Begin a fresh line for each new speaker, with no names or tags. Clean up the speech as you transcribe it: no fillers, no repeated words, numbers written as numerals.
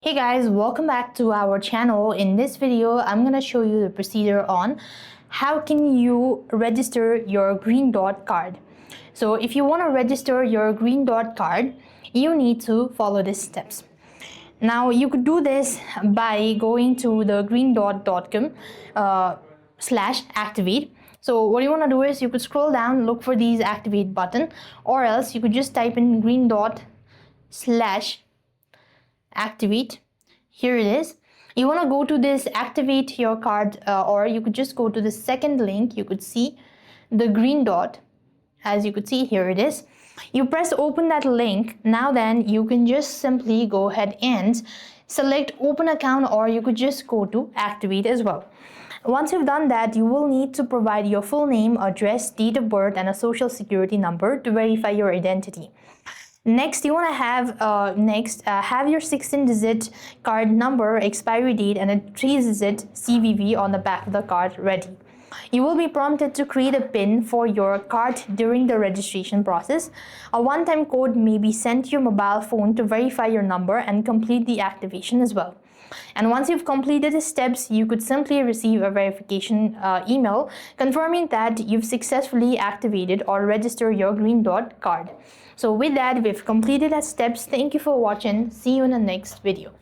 Hey guys, welcome back to our channel. In this video, I'm gonna show you the procedure on how can you register your green dot card. So if you want to register your green dot card, you need to follow these steps. Now you could do this by going to the greendot.com /activate. So what you want to do is you could scroll down, look for these activate button, or else you could just type in green dot /activate. Here it is. You want to go to this activate your card, or you could just go to the second link. You could see the green dot. As you could see, here it is. You press open that link. Now then you can just simply go ahead and select open account, or you could just go to activate as well. Once you've done that, you will need to provide your full name, address, date of birth, and a social security number to verify your identity. Next, you want to have have your 16-digit card number, expiry date, and a 3-digit CVV on the back of the card ready. You will be prompted to create a PIN for your card during the registration process. A one-time code may be sent to your mobile phone to verify your number and complete the activation as well. And once you've completed the steps, you could simply receive a verification email confirming that you've successfully activated or registered your green dot card. So with that, we've completed our steps. Thank you for watching. See you in the next video.